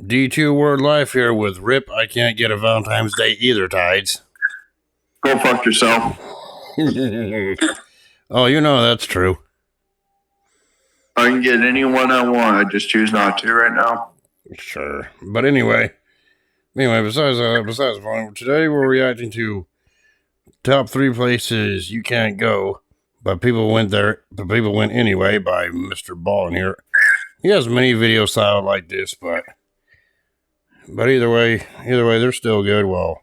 D2 Word Life here with Rip. I can't get a Valentine's Day either, Tides. Go fuck yourself. Oh, you know that's true. I can get anyone I want. I just choose not to right now. Sure. But anyway, besides volume, today we're reacting to top 3 places you can't go, but people went anyway by MrBallen here. He has many videos styled like this, but either way, they're still good. Well,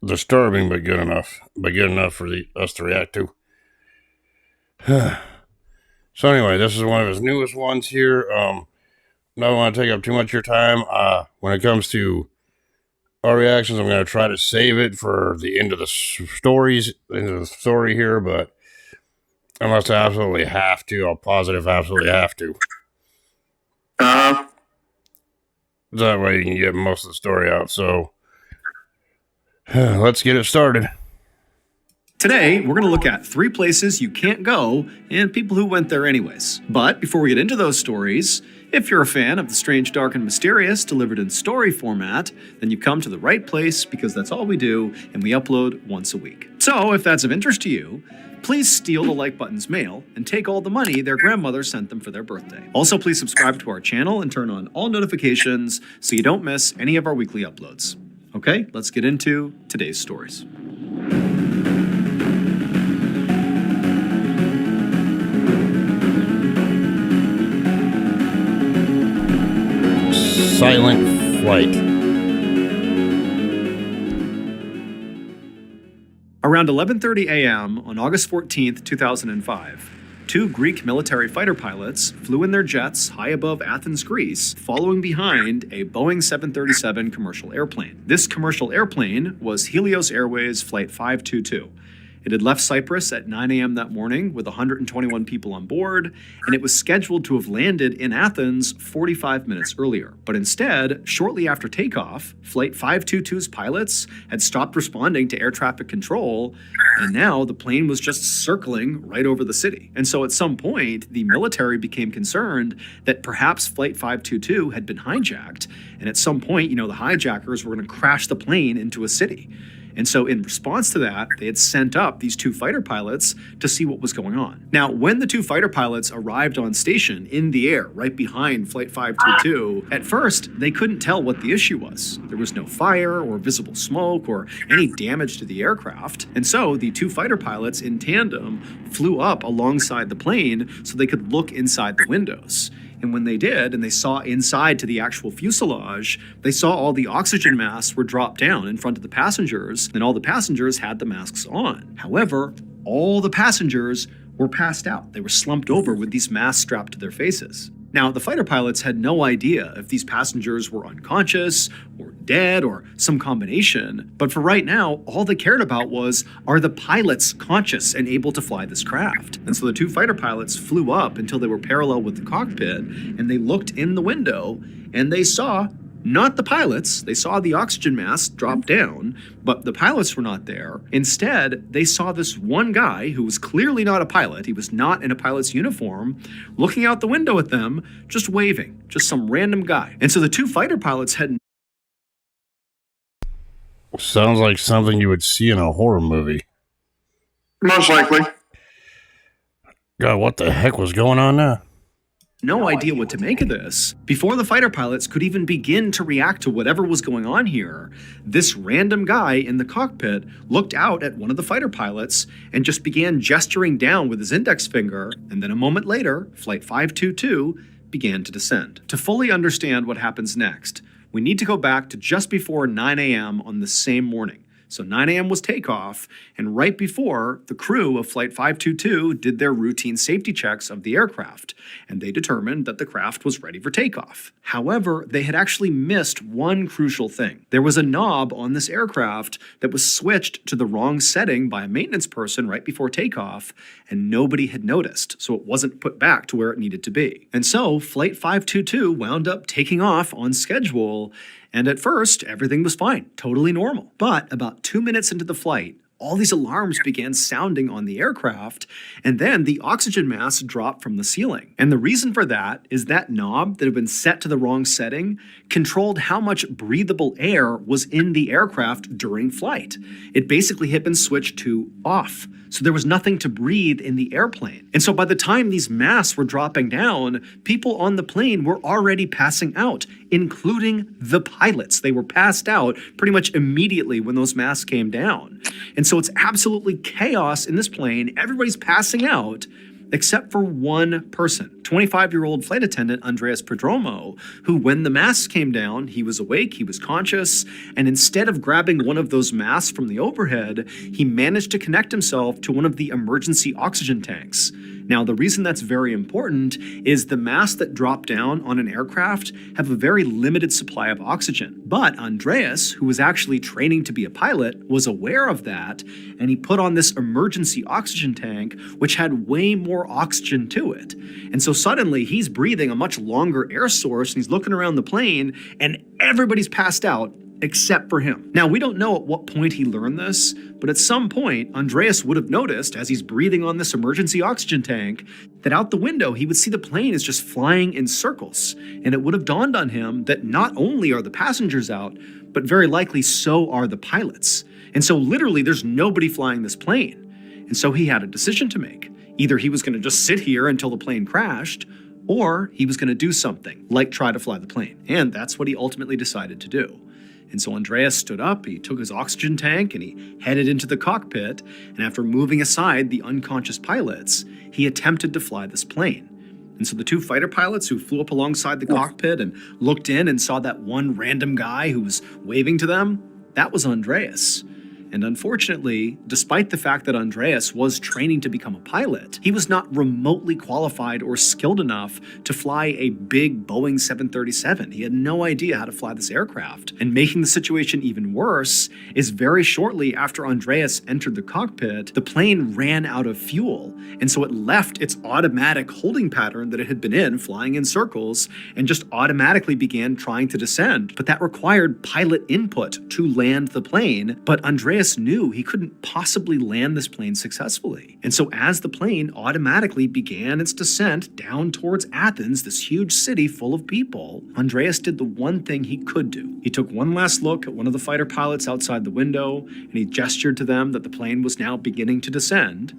disturbing, but good enough for us to react to. So anyway, this is one of his newest ones here. Not want to take up too much of your time. When it comes to our reactions, I'm going to try to save it for the end of the story here, but unless I absolutely have to, I'll positive absolutely have to. That way you can get most of the story out. So let's get it started. Today, we're going to look at 3 places you can't go and people who went there anyways. But before we get into those stories, if you're a fan of the strange, dark, and mysterious delivered in story format, then you've come to the right place because that's all we do and we upload once a week. So if that's of interest to you, please steal the like button's mail and take all the money their grandmother sent them for their birthday. Also, please subscribe to our channel and turn on all notifications so you don't miss any of our weekly uploads. Okay, let's get into today's stories. Silent Flight. Around 11:30 a.m. on August 14th, 2005, 2 Greek military fighter pilots flew in their jets high above Athens, Greece, following behind a Boeing 737 commercial airplane. This commercial airplane was Helios Airways Flight 522. It had left Cyprus at 9 a.m. that morning with 121 people on board, and it was scheduled to have landed in Athens 45 minutes earlier. But instead, shortly after takeoff, Flight 522's pilots had stopped responding to air traffic control, and now the plane was just circling right over the city. And so at some point, the military became concerned that perhaps Flight 522 had been hijacked, and at some point, the hijackers were going to crash the plane into a city. And so in response to that, they had sent up these 2 fighter pilots to see what was going on. Now, when the 2 fighter pilots arrived on station in the air right behind Flight 522, at first, they couldn't tell what the issue was. There was no fire or visible smoke or any damage to the aircraft. And so the 2 fighter pilots in tandem flew up alongside the plane so they could look inside the windows. And when they did, and they saw inside to the actual fuselage, they saw all the oxygen masks were dropped down in front of the passengers, and all the passengers had the masks on. However, all the passengers were passed out. They were slumped over with these masks strapped to their faces. Now, the fighter pilots had no idea if these passengers were unconscious or dead or some combination, but for right now, all they cared about was, are the pilots conscious and able to fly this craft? And so the 2 fighter pilots flew up until they were parallel with the cockpit, and they looked in the window, and they saw not the pilots. They saw the oxygen mask drop down, but the pilots were not there. Instead, they saw this one guy who was clearly not a pilot. He was not in a pilot's uniform, looking out the window at them, just waving, just some random guy. And so the 2 fighter pilots had... Sounds like something you would see in a horror movie. Most likely. God, what the heck was going on there? No idea what to make of this. Before the fighter pilots could even begin to react to whatever was going on here, this random guy in the cockpit looked out at one of the fighter pilots and just began gesturing down with his index finger, and then a moment later, Flight 522 began to descend. To fully understand what happens next, we need to go back to just before 9 a.m. on the same morning. So 9 a.m. was takeoff, and right before, the crew of Flight 522 did their routine safety checks of the aircraft, and they determined that the craft was ready for takeoff. However, they had actually missed one crucial thing. There was a knob on this aircraft that was switched to the wrong setting by a maintenance person right before takeoff, and nobody had noticed, so it wasn't put back to where it needed to be. And so, Flight 522 wound up taking off on schedule, and at first, everything was fine, totally normal. But about 2 minutes into the flight, all these alarms began sounding on the aircraft, and then the oxygen mask dropped from the ceiling. And the reason for that is that knob that had been set to the wrong setting controlled how much breathable air was in the aircraft during flight. It basically had been switched to off. So there was nothing to breathe in the airplane. And so by the time these masks were dropping down, people on the plane were already passing out, including the pilots. They were passed out pretty much immediately when those masks came down. And so it's absolutely chaos in this plane. Everybody's passing out, except for one person, 25-year-old flight attendant Andreas Prodromo, who, when the masks came down, he was awake, he was conscious, and instead of grabbing one of those masks from the overhead, he managed to connect himself to one of the emergency oxygen tanks. Now, the reason that's very important is the masks that drop down on an aircraft have a very limited supply of oxygen. But Andreas, who was actually training to be a pilot, was aware of that, and he put on this emergency oxygen tank, which had way more oxygen to it. And so suddenly he's breathing a much longer air source, and he's looking around the plane, and everybody's passed out except for him. Now, we don't know at what point he learned this, but at some point, Andreas would have noticed, as he's breathing on this emergency oxygen tank, that out the window he would see the plane is just flying in circles. And it would have dawned on him that not only are the passengers out, but very likely so are the pilots. And so literally there's nobody flying this plane. And so he had a decision to make. Either he was going to just sit here until the plane crashed, or he was going to do something, like try to fly the plane. And that's what he ultimately decided to do. And so Andreas stood up, he took his oxygen tank, and he headed into the cockpit, and after moving aside the unconscious pilots, he attempted to fly this plane. And so the two fighter pilots who flew up alongside the cockpit and looked in and saw that one random guy who was waving to them, that was Andreas. And unfortunately, despite the fact that Andreas was training to become a pilot, he was not remotely qualified or skilled enough to fly a big Boeing 737. He had no idea how to fly this aircraft. And making the situation even worse is very shortly after Andreas entered the cockpit, the plane ran out of fuel. And so it left its automatic holding pattern that it had been in, flying in circles, and just automatically began trying to descend. But that required pilot input to land the plane. But Andreas knew he couldn't possibly land this plane successfully. And so as the plane automatically began its descent down towards Athens, this huge city full of people, Andreas did the one thing he could do. He took one last look at one of the fighter pilots outside the window, and he gestured to them that the plane was now beginning to descend.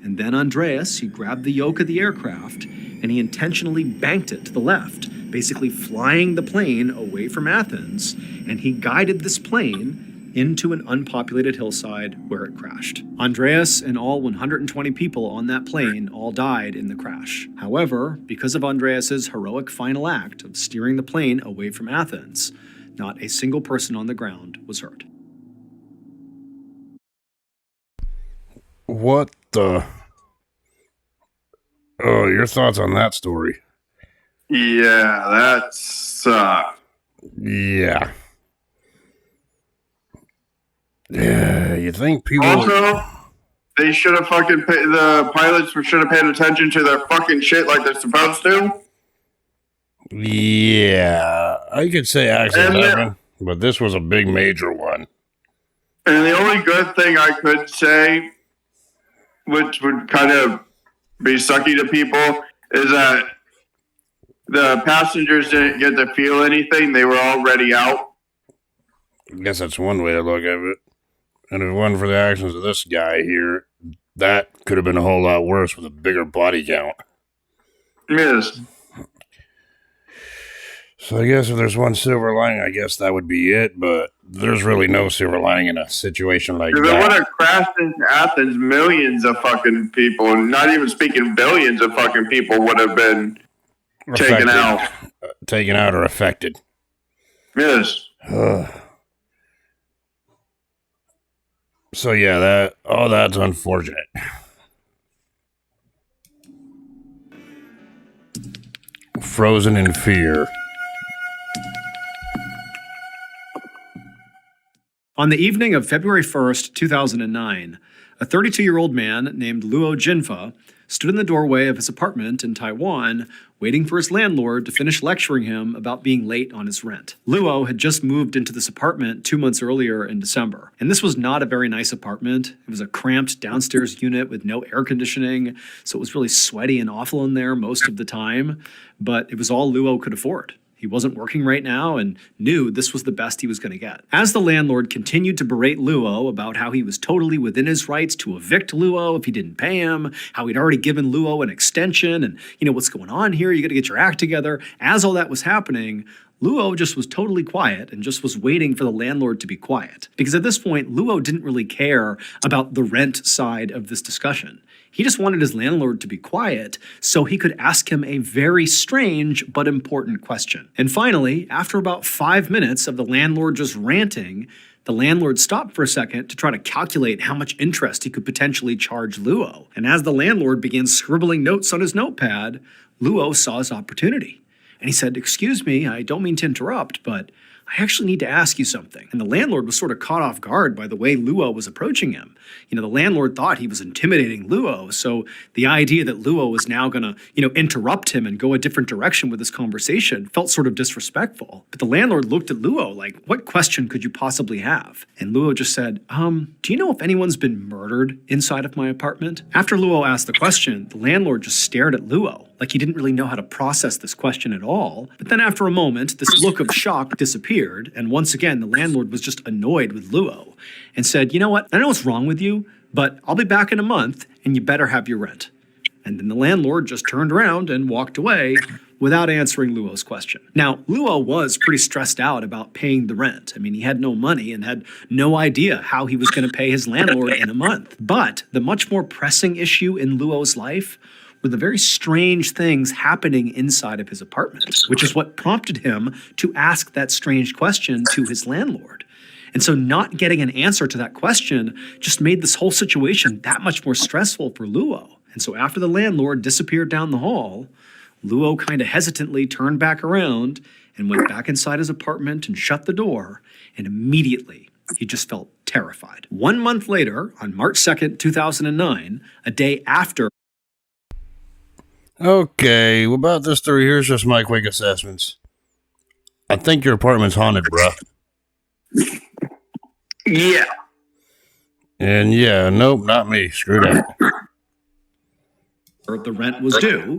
And then Andreas, he grabbed the yoke of the aircraft, and he intentionally banked it to the left, basically flying the plane away from Athens, and he guided this plane into an unpopulated hillside where it crashed. Andreas and all 120 people on that plane all died in the crash. However, because of Andreas's heroic final act of steering the plane away from Athens, not a single person on the ground was hurt. What the? Oh, your thoughts on that story? Yeah, that sucked. Yeah. Yeah, you think people... Also, they should have the pilots should have paid attention to their fucking shit like they're supposed to. Yeah, I could say accident happened, but this was a big major one. And the only good thing I could say, which would kind of be sucky to people, is that the passengers didn't get to feel anything. They were already out. I guess that's one way to look at it. And if it wasn't for the actions of this guy here, that could have been a whole lot worse with a bigger body count. Yes. So I guess if there's one silver lining, I guess that would be it, but there's really no silver lining in a situation like that. If it would have crashed into Athens, millions of fucking people, not even speaking billions of fucking people, would have been taken out. Taken out or affected. Yes. So yeah, that's unfortunate. Frozen in fear. On the evening of February 1st, 2009, a 32-year-old man named Luo Jinfa stood in the doorway of his apartment in Taiwan, waiting for his landlord to finish lecturing him about being late on his rent. Luo had just moved into this apartment 2 months earlier in December, and this was not a very nice apartment. It was a cramped downstairs unit with no air conditioning, so it was really sweaty and awful in there most of the time, but it was all Luo could afford. He wasn't working right now and knew this was the best he was going to get. As the landlord continued to berate Luo about how he was totally within his rights to evict Luo if he didn't pay him, how he'd already given Luo an extension, and what's going on here, you got to get your act together. As all that was happening, Luo just was totally quiet and just was waiting for the landlord to be quiet. Because at this point, Luo didn't really care about the rent side of this discussion. He just wanted his landlord to be quiet so he could ask him a very strange but important question. And finally, after about 5 minutes of the landlord just ranting, the landlord stopped for a second to try to calculate how much interest he could potentially charge Luo. And as the landlord began scribbling notes on his notepad, Luo saw his opportunity. And he said, "Excuse me, I don't mean to interrupt, but I actually need to ask you something." And the landlord was sort of caught off guard by the way Luo was approaching him. The landlord thought he was intimidating Luo, so the idea that Luo was now going to, interrupt him and go a different direction with this conversation felt sort of disrespectful. But the landlord looked at Luo like, "What question could you possibly have?" And Luo just said, "Do you know if anyone's been murdered inside of my apartment?" After Luo asked the question, the landlord just stared at Luo like he didn't really know how to process this question at all. But then after a moment, this look of shock disappeared, and once again, the landlord was just annoyed with Luo and said, "You know what? I know what's wrong with you, but I'll be back in a month, and you better have your rent." And then the landlord just turned around and walked away without answering Luo's question. Now, Luo was pretty stressed out about paying the rent. He had no money and had no idea how he was going to pay his landlord in a month. But the much more pressing issue in Luo's life were the very strange things happening inside of his apartment, which is what prompted him to ask that strange question to his landlord. And so not getting an answer to that question just made this whole situation that much more stressful for Luo. And so after the landlord disappeared down the hall, Luo kind of hesitantly turned back around and went back inside his apartment and shut the door, and immediately he just felt terrified. 1 month later, on March 2nd, 2009, a day after. Okay, well, about this story, here's just my quick assessments. I think your apartment's haunted, bruh. Yeah. And yeah, nope, not me. Screw that. The rent was due,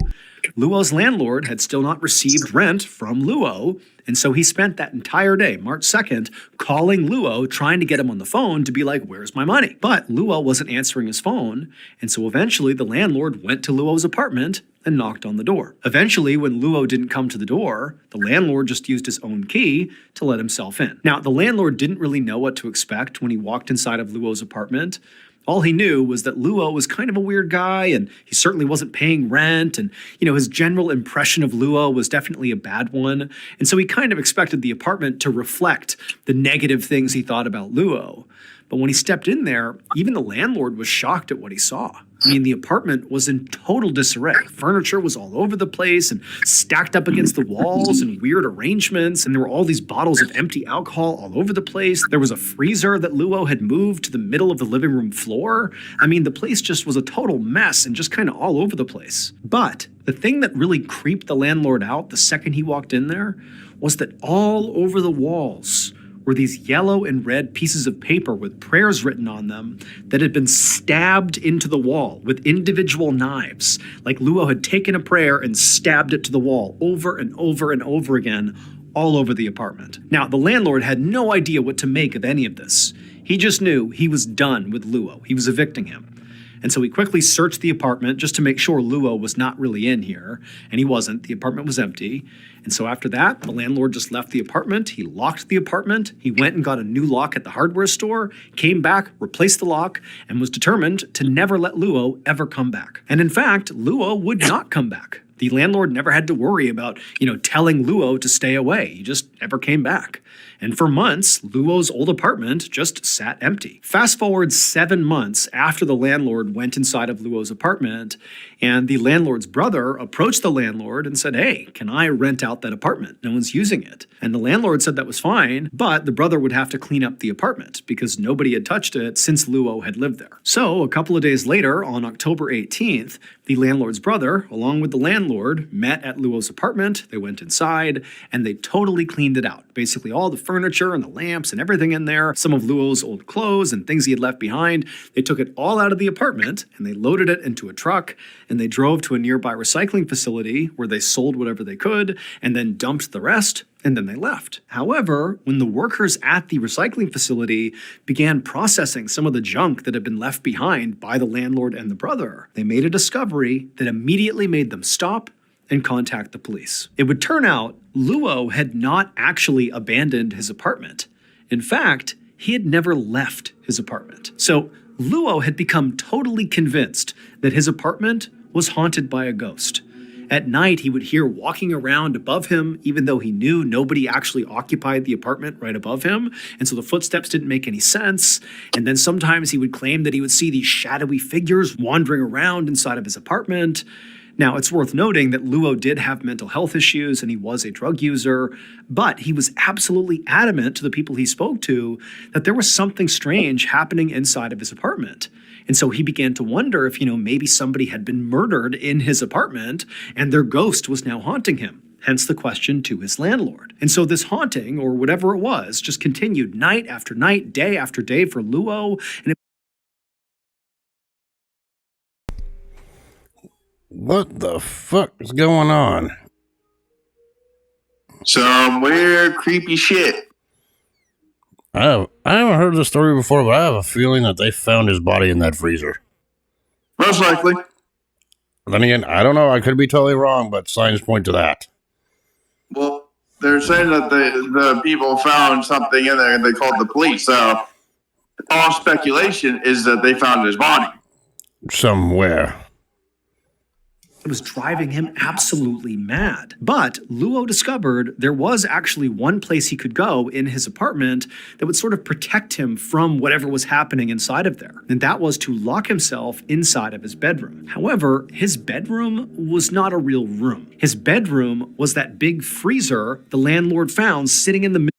Luo's landlord had still not received rent from Luo, and so he spent that entire day, March 2nd, calling Luo, trying to get him on the phone to be like, "Where's my money?" But Luo wasn't answering his phone, and so eventually the landlord went to Luo's apartment and knocked on the door. Eventually, when Luo didn't come to the door, the landlord just used his own key to let himself in. Now, the landlord didn't really know what to expect when he walked inside of Luo's apartment. All he knew was that Luo was kind of a weird guy, and he certainly wasn't paying rent, and, his general impression of Luo was definitely a bad one, and so he kind of expected the apartment to reflect the negative things he thought about Luo. But when he stepped in there, even the landlord was shocked at what he saw. The apartment was in total disarray. Furniture was all over the place and stacked up against the walls in weird arrangements, and there were all these bottles of empty alcohol all over the place. There was a freezer that Luo had moved to the middle of the living room floor. The place just was a total mess and just kind of all over the place. But the thing that really creeped the landlord out the second he walked in there was that all over the walls were these yellow and red pieces of paper with prayers written on them that had been stabbed into the wall with individual knives. Like Luo had taken a prayer and stabbed it to the wall over and over and over again, all over the apartment. Now, the landlord had no idea what to make of any of this. He just knew he was done with Luo. He was evicting him. And so he quickly searched the apartment just to make sure Luo was not really in here. And he wasn't. The apartment was empty. And so after that, the landlord just left the apartment. He locked the apartment. He went and got a new lock at the hardware store, came back, replaced the lock, and was determined to never let Luo ever come back. And in fact, Luo would not come back. The landlord never had to worry about, telling Luo to stay away. He just never came back. And for months, Luo's old apartment just sat empty. Fast forward 7 months after the landlord went inside of Luo's apartment, and the landlord's brother approached the landlord and said, "Hey, can I rent out that apartment? No one's using it." And the landlord said that was fine, but the brother would have to clean up the apartment because nobody had touched it since Luo had lived there. So a couple of days later, on October 18th, The landlord's brother, along with the landlord, met at Luo's apartment. They went inside and they totally cleaned it out. Basically all the furniture and the lamps and everything in there, some of Luo's old clothes and things he had left behind. They took it all out of the apartment and they loaded it into a truck and they drove to a nearby recycling facility where they sold whatever they could and then dumped the rest. And then they left. However, when the workers at the recycling facility began processing some of the junk that had been left behind by the landlord and the brother, they made a discovery that immediately made them stop and contact the police. It would turn out Luo had not actually abandoned his apartment. In fact, he had never left his apartment. So Luo had become totally convinced that his apartment was haunted by a ghost. At night, he would hear walking around above him, even though he knew nobody actually occupied the apartment right above him. And so the footsteps didn't make any sense. And then sometimes he would claim that he would see these shadowy figures wandering around inside of his apartment. Now, it's worth noting that Luo did have mental health issues and he was a drug user, but he was absolutely adamant to the people he spoke to that there was something strange happening inside of his apartment. And so he began to wonder if, maybe somebody had been murdered in his apartment and their ghost was now haunting him. Hence the question to his landlord. And so this haunting, or whatever it was, just continued night after night, day after day for Luo. And What the fuck is going on? Some weird, creepy shit. I haven't heard this story before, but I have a feeling that they found his body in that freezer. Most likely. Then again, I don't know. I could be totally wrong, but signs point to that. Well, they're saying that the people found something in there and they called the police. So all speculation is that they found his body. Somewhere. it was driving him absolutely mad. But Luo discovered there was actually one place he could go in his apartment that would sort of protect him from whatever was happening inside of there. And that was to lock himself inside of his bedroom. However, his bedroom was not a real room. His bedroom was that big freezer the landlord found sitting in the middle.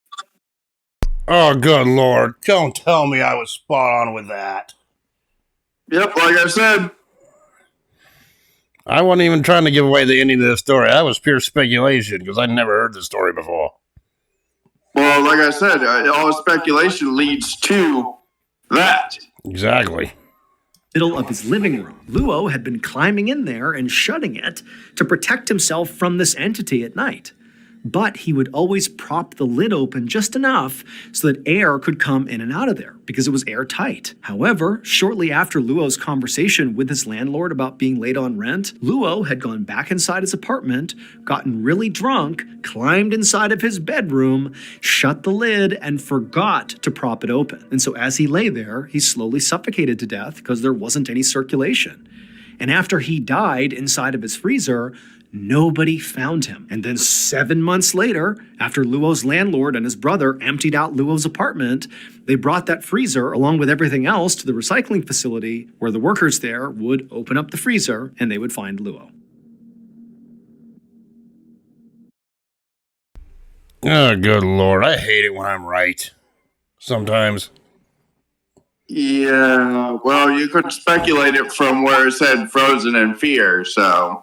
Oh, good Lord. Don't tell me I was spot on with that. Yep, like I said. I wasn't even trying to give away the ending of the story. That was pure speculation because I never heard the story before. Well, like I said, all speculation leads to that. Exactly. Middle of his living room. Luo had been climbing in there and shutting it to protect himself from this entity at night. But he would always prop the lid open just enough so that air could come in and out of there because it was airtight. However, shortly after Luo's conversation with his landlord about being late on rent, Luo had gone back inside his apartment, gotten really drunk, climbed inside of his bedroom, shut the lid, and forgot to prop it open. And so as he lay there, he slowly suffocated to death because there wasn't any circulation. And after he died inside of his freezer, nobody found him. And then 7 months later, after Luo's landlord and his brother emptied out Luo's apartment, they brought that freezer along with everything else to the recycling facility where the workers there would open up the freezer and they would find Luo. Oh, good Lord. I hate it when I'm right. Sometimes. Yeah, well, you could speculate it from where it said frozen in fear, so...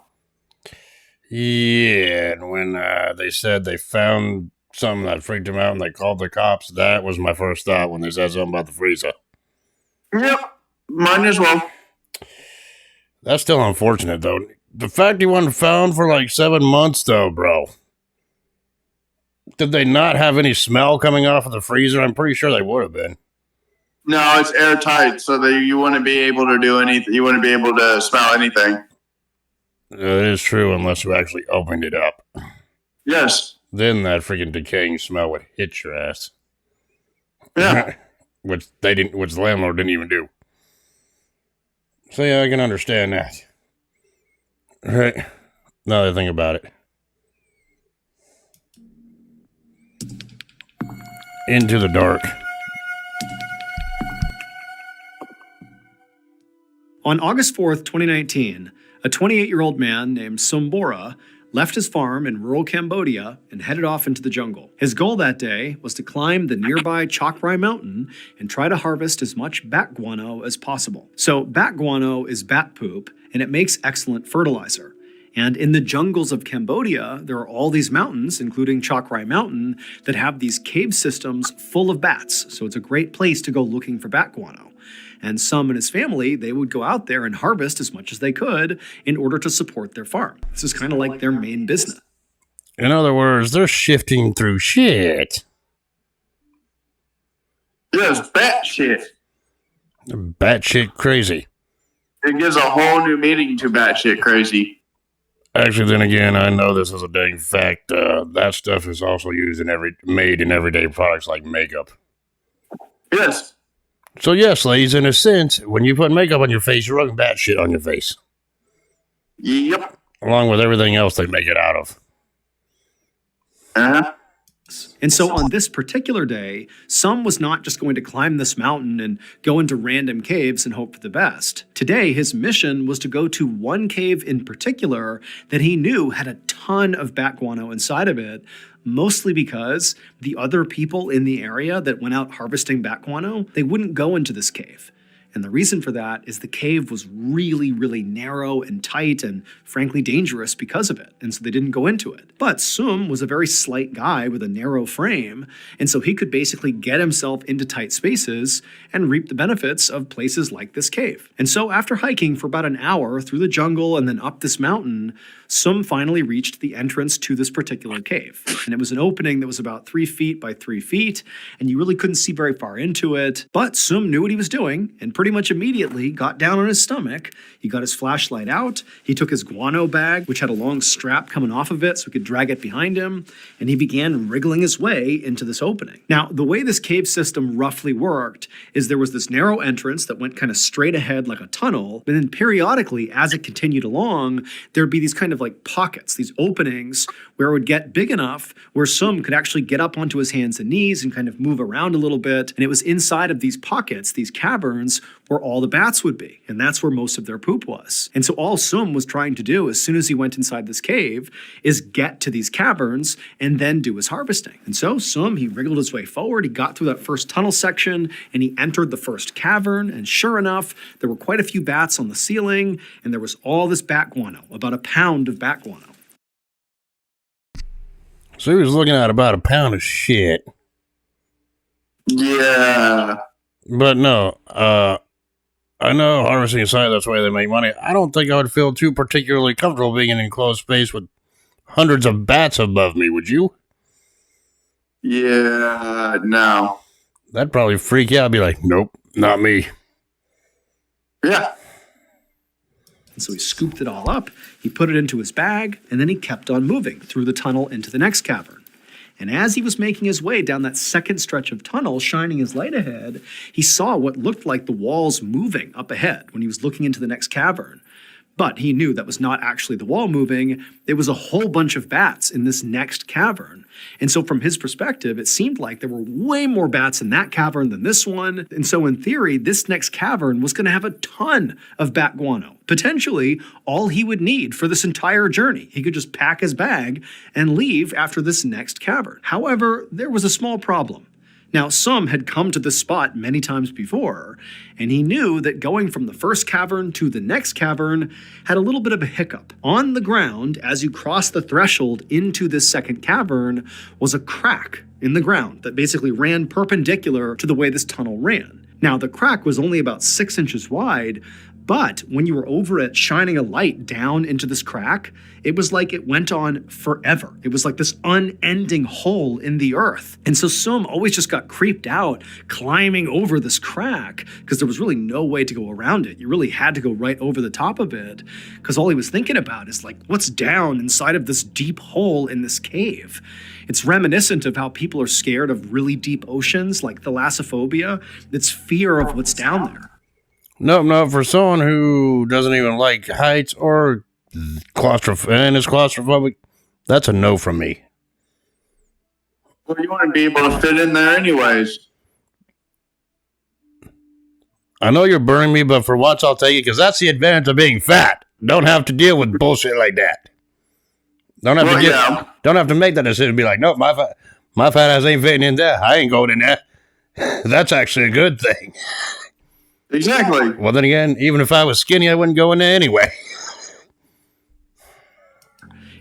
Yeah, and when they said they found something that freaked them out and they called the cops, that was my first thought when they said something about the freezer. Yep, mine as well. That's still unfortunate, though. The fact he wasn't found for like 7 months, though, bro. Did they not have any smell coming off of the freezer? I'm pretty sure they would have been. No, it's airtight, so that you wouldn't be able to do anything. You wouldn't be able to smell anything. It is true unless you actually opened it up. Yes. Then that freaking decaying smell would hit your ass. Yeah. which the landlord didn't even do. So yeah, I can understand that. All right. Another thing about it. Into the dark. On August 4th, 2019, a 28-year-old man named Sombora left his farm in rural Cambodia and headed off into the jungle. His goal that day was to climb the nearby Chakrai mountain and try to harvest as much bat guano as possible. So bat guano is bat poop, and it makes excellent fertilizer. And in the jungles of Cambodia, there are all these mountains, including Chakrai Mountain, that have these cave systems full of bats. So it's a great place to go looking for bat guano. And Sum and his family, they would go out there and harvest as much as they could in order to support their farm. This is kind of like their main business. In other words, they're shifting through shit. Yes, bat shit. Batshit crazy. It gives a whole new meaning to batshit crazy. Actually, then again, I know this is a dang fact. That stuff is also used made in everyday products like makeup. Yes. So yes, ladies, in a sense, when you put makeup on your face, you're rubbing batshit on your face. Yep. Along with everything else they make it out of. Uh-huh. And so on this particular day, Sum was not just going to climb this mountain and go into random caves and hope for the best. Today, his mission was to go to one cave in particular that he knew had a ton of bat guano inside of it, mostly because the other people in the area that went out harvesting bat guano, they wouldn't go into this cave. And the reason for that is the cave was really, really narrow and tight and frankly dangerous because of it. And so they didn't go into it. But Sum was a very slight guy with a narrow frame. And so he could basically get himself into tight spaces and reap the benefits of places like this cave. And so after hiking for about an hour through the jungle and then up this mountain, Sum finally reached the entrance to this particular cave. And it was an opening that was about 3 feet by 3 feet, and you really couldn't see very far into it. But Sum knew what he was doing, and pretty much immediately got down on his stomach. He got his flashlight out, he took his guano bag, which had a long strap coming off of it so he could drag it behind him, and he began wriggling his way into this opening. Now, the way this cave system roughly worked is there was this narrow entrance that went kind of straight ahead like a tunnel, but then periodically, as it continued along, there'd be these kind of like pockets, these openings where it would get big enough where Sum could actually get up onto his hands and knees and kind of move around a little bit. And it was inside of these pockets, these caverns, where all the bats would be. And that's where most of their poop was. And so all Sum was trying to do as soon as he went inside this cave is get to these caverns and then do his harvesting. And so Sum, he wriggled his way forward, he got through that first tunnel section, and he entered the first cavern. And sure enough, there were quite a few bats on the ceiling, and there was all this bat guano, about a pound of bat guano. So he was looking at about a pound of shit. Yeah. But no, I know harvesting aside, that's the way they make money. I don't think I would feel too particularly comfortable being in an enclosed space with hundreds of bats above me, would you? Yeah, no. That'd probably freak you out. I'd be like, nope, not me. Yeah. And so he scooped it all up, he put it into his bag, and then he kept on moving through the tunnel into the next cavern. And as he was making his way down that second stretch of tunnel, shining his light ahead, he saw what looked like the walls moving up ahead when he was looking into the next cavern. But he knew that was not actually the wall moving. It was a whole bunch of bats in this next cavern. And so from his perspective, it seemed like there were way more bats in that cavern than this one. And so in theory, this next cavern was going to have a ton of bat guano. Potentially all he would need for this entire journey. He could just pack his bag and leave after this next cavern. However, there was a small problem. Now, Sum had come to this spot many times before, and he knew that going from the first cavern to the next cavern had a little bit of a hiccup. On the ground, as you cross the threshold into this second cavern, was a crack in the ground that basically ran perpendicular to the way this tunnel ran. Now, the crack was only about 6 inches wide, but when you were over it shining a light down into this crack, it was like it went on forever. It was like this unending hole in the earth. And so Sum always just got creeped out climbing over this crack because there was really no way to go around it. You really had to go right over the top of it because all he was thinking about is like, what's down inside of this deep hole in this cave? It's reminiscent of how people are scared of really deep oceans like thalassophobia. It's fear of what's down there. No, for someone who doesn't even like heights or and is claustrophobic, that's a no from me. Well, you want to be able to fit in there anyways. I know you're burning me, but for once I'll take it because that's the advantage of being fat. Don't have to deal with bullshit like that. Don't have to make that decision. Be like, nope, my fat ass ain't fitting in there. I ain't going in there. That's actually a good thing. Exactly. Well, then again, even if I was skinny, I wouldn't go in there anyway.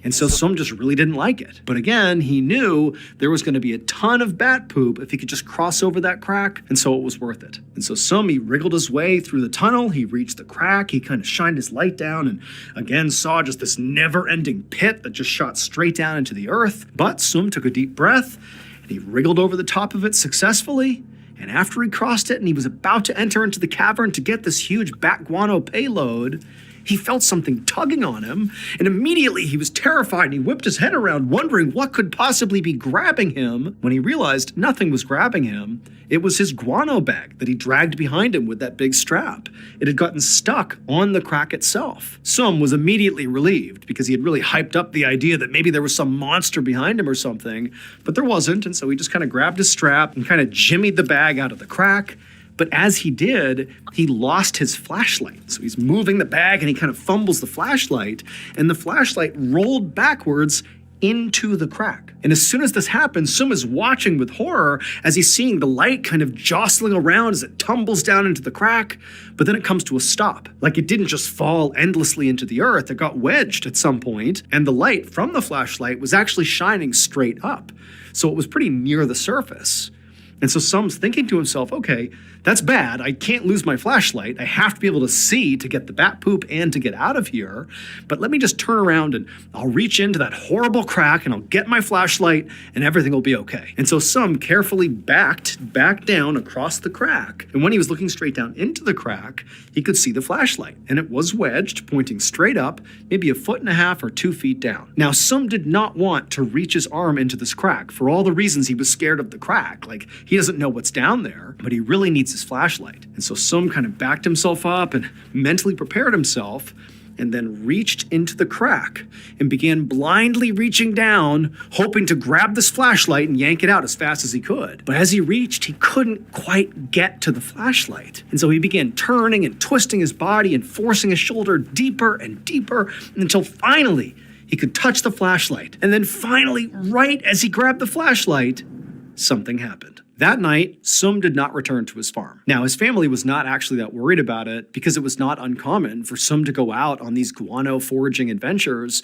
And so Sum just really didn't like it. But again, he knew there was going to be a ton of bat poop if he could just cross over that crack, and so it was worth it. And so Sum, he wriggled his way through the tunnel, he reached the crack, he kind of shined his light down and again saw just this never-ending pit that just shot straight down into the earth. But Sum took a deep breath, and he wriggled over the top of it successfully. And after he crossed it and he was about to enter into the cavern to get this huge bat guano payload, he felt something tugging on him, and immediately he was terrified and he whipped his head around wondering what could possibly be grabbing him when he realized nothing was grabbing him. It was his guano bag that he dragged behind him with that big strap. It had gotten stuck on the crack itself. Sum was immediately relieved because he had really hyped up the idea that maybe there was some monster behind him or something, but there wasn't, and so he just kind of grabbed his strap and kind of jimmied the bag out of the crack. But as he did, he lost his flashlight. So he's moving the bag and he kind of fumbles the flashlight, and the flashlight rolled backwards into the crack. And as soon as this happens, Sum is watching with horror as he's seeing the light kind of jostling around as it tumbles down into the crack, but then it comes to a stop. Like it didn't just fall endlessly into the earth, it got wedged at some point, and the light from the flashlight was actually shining straight up. So it was pretty near the surface. And so Sum's thinking to himself, okay, that's bad. I can't lose my flashlight. I have to be able to see to get the bat poop and to get out of here. But let me just turn around and I'll reach into that horrible crack and I'll get my flashlight and everything will be okay. And so Sum carefully backed back down across the crack. And when he was looking straight down into the crack, he could see the flashlight. And it was wedged, pointing straight up, maybe 1.5 feet or 2 feet down. Now, Sum did not want to reach his arm into this crack for all the reasons he was scared of the crack. Like, he doesn't know what's down there, but he really needs his flashlight. And so Sum kind of backed himself up and mentally prepared himself and then reached into the crack and began blindly reaching down, hoping to grab this flashlight and yank it out as fast as he could. But as he reached, he couldn't quite get to the flashlight. And so he began turning and twisting his body and forcing his shoulder deeper and deeper until finally he could touch the flashlight. And then finally, right as he grabbed the flashlight, something happened. That night, Sum did not return to his farm. Now, his family was not actually that worried about it because it was not uncommon for Sum to go out on these guano foraging adventures.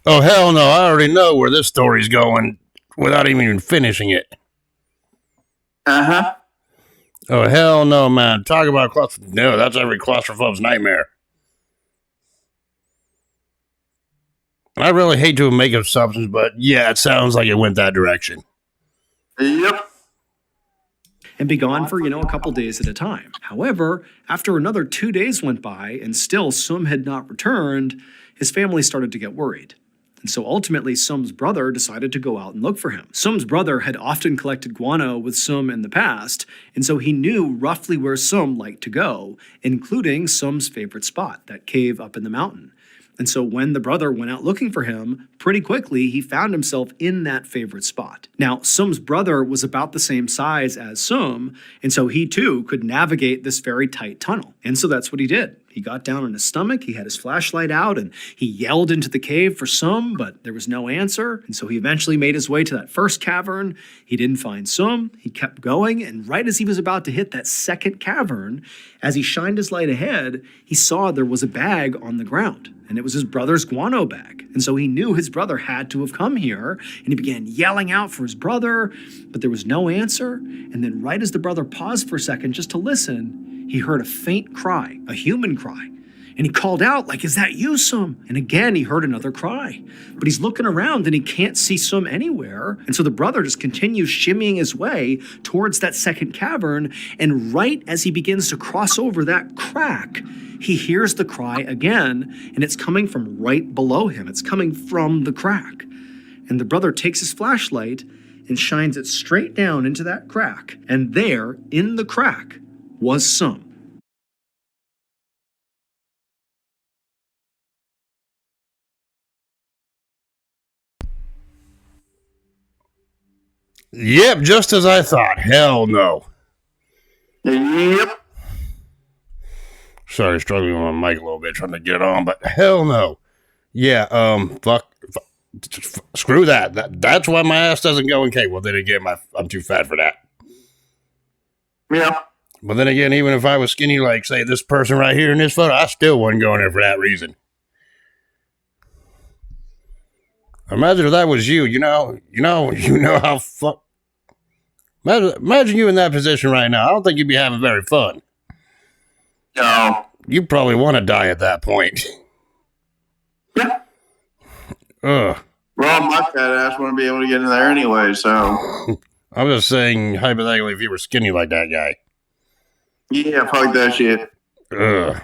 Oh, hell no. I already know where this story's going without even finishing it. Uh-huh. Oh, hell no, man. Talk about claustrophobe. No, that's every claustrophobe's nightmare. I really hate to make assumptions, but yeah, it sounds like it went that direction. Yep. And be gone for, a couple days at a time. However, after another 2 days went by and still Sum had not returned, his family started to get worried. And so ultimately, Sum's brother decided to go out and look for him. Sum's brother had often collected guano with Sum in the past, and so he knew roughly where Sum liked to go, including Sum's favorite spot, that cave up in the mountain. And so when the brother went out looking for him, pretty quickly he found himself in that favorite spot. Now, Sum's brother was about the same size as Sum, and so he too could navigate this very tight tunnel. And so that's what he did. He got down on his stomach, he had his flashlight out, and he yelled into the cave for Sum, but there was no answer. And so he eventually made his way to that first cavern. He didn't find Sum. He kept going, and right as he was about to hit that second cavern, as he shined his light ahead, he saw there was a bag on the ground. And it was his brother's guano bag. And so he knew his brother had to have come here, and he began yelling out for his brother, but there was no answer. And then right as the brother paused for a second just to listen, he heard a faint cry, a human cry. And he called out, like, "Is that you, Sum?" And again, he heard another cry. But he's looking around and he can't see Sum anywhere. And so the brother just continues shimmying his way towards that second cavern. And right as he begins to cross over that crack, he hears the cry again, and it's coming from right below him. It's coming from the crack. And the brother takes his flashlight and shines it straight down into that crack. And there, in the crack, was Sum. Yep, just as I thought. Hell no. Yep. Sorry, struggling with my mic a little bit, trying to get it on, but hell no. Yeah, fuck, screw that. That's why my ass doesn't go in cake. Well, then again, I'm too fat for that. Yeah. But then again, even if I was skinny, like, say, this person right here in this photo, I still wasn't going there for that reason. Imagine if that was you. You know how fuck. Imagine you in that position right now. I don't think you'd be having very fun. No. You probably want to die at that point. Yeah. Ugh. Well, my fat ass wouldn't be able to get in there anyway, so. I'm just saying, hypothetically, if you were skinny like that guy. Yeah, fuck that shit. Ugh.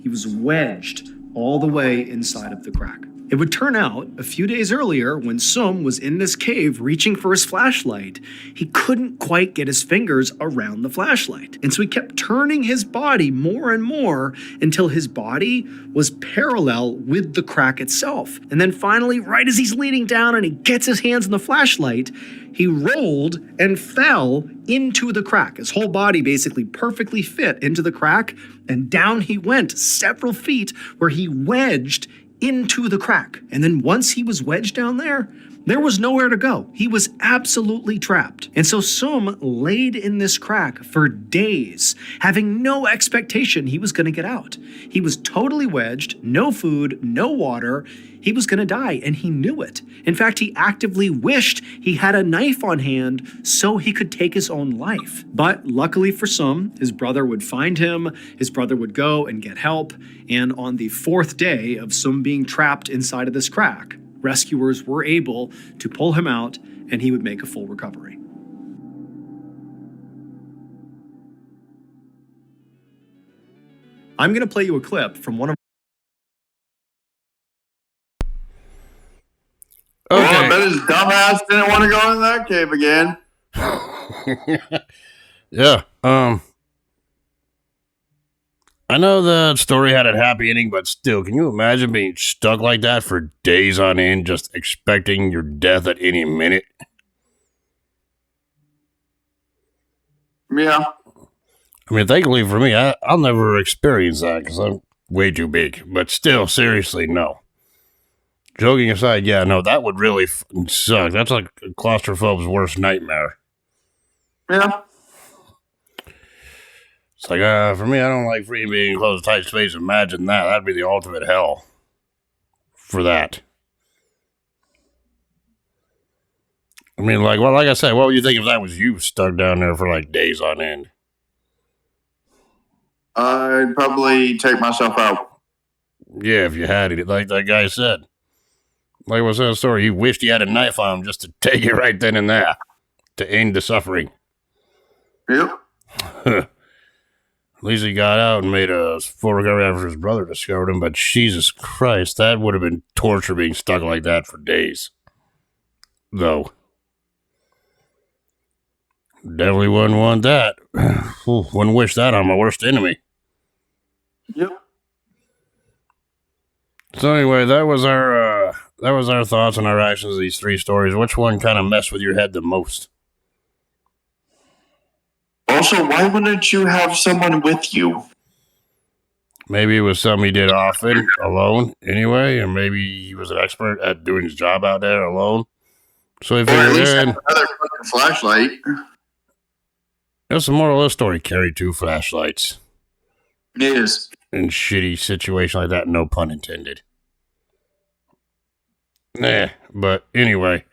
He was wedged all the way inside of the crack. It would turn out, a few days earlier, when Sum was in this cave reaching for his flashlight, he couldn't quite get his fingers around the flashlight. And so he kept turning his body more and more until his body was parallel with the crack itself. And then finally, right as he's leaning down and he gets his hands on the flashlight, he rolled and fell into the crack. His whole body basically perfectly fit into the crack, and down he went several feet where he wedged into the crack. And then once he was wedged down there was nowhere to go. He was absolutely trapped. And so Sum laid in this crack for days, having no expectation he was going to get out. He was totally wedged, no food, no water. He was going to die, and he knew it. In fact, he actively wished he had a knife on hand so he could take his own life. But luckily for Sum, his brother would find him, his brother would go and get help, and on the 4th day of Sum being trapped inside of this crack, rescuers were able to pull him out, and he would make a full recovery. I'm going to play you a clip from one of... Okay. Well, I bet his dumbass didn't want to go in that cave again. Yeah. I know the story had a happy ending, but still, can you imagine being stuck like that for days on end, just expecting your death at any minute? Yeah. I mean, thankfully for me, I'll never experience that because I'm way too big. But still, seriously, no. Joking aside, yeah, no, that would really suck. That's like a claustrophobe's worst nightmare. Yeah. It's like, for me, I don't like free being in closed, tight space. Imagine that. That'd be the ultimate hell for that. I mean, like I said, what would you think if that was you stuck down there for like days on end? I'd probably take myself out. Yeah, if you had it, like that guy said. Like what's that story? He wished he had a knife on him just to take it right then and there to end the suffering. Yep. At least he got out and made a full recovery after his brother discovered him, but Jesus Christ, that would have been torture being stuck like that for days. Though. Definitely wouldn't want that. Wouldn't wish that on my worst enemy. Yep. So anyway, that was our thoughts and our reactions to these 3 stories. Which one kind of messed with your head the most? Also, why wouldn't you have someone with you? Maybe it was something he did often, alone, anyway, or maybe he was an expert at doing his job out there alone. So he figured, or at least have another fucking flashlight. That's the moral of the story. Carry 2 flashlights. It is. In shitty situation like that, no pun intended. But anyway.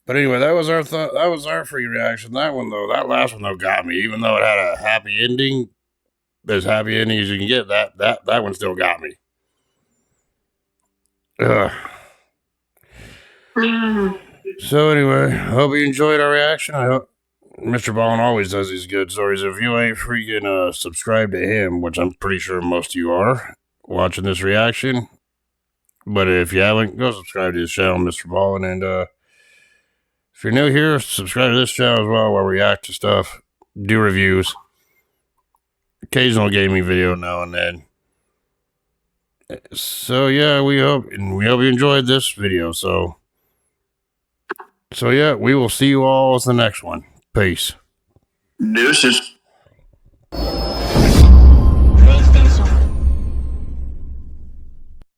That was our thought. That was our free reaction. That last one though got me. Even though it had a happy ending, as happy ending as you can get, that one still got me. So anyway, I hope you enjoyed our reaction. I hope MrBallen always does these good stories. If you ain't freaking subscribed to him, which I'm pretty sure most of you are watching this reaction, but if you haven't, go subscribe to his channel, MrBallen, and if you're new here, subscribe to this channel as well, where we react to stuff, do reviews, occasional gaming video now and then. So yeah, we hope you enjoyed this video. So yeah, we will see you all with the next one. Peace. Deuces.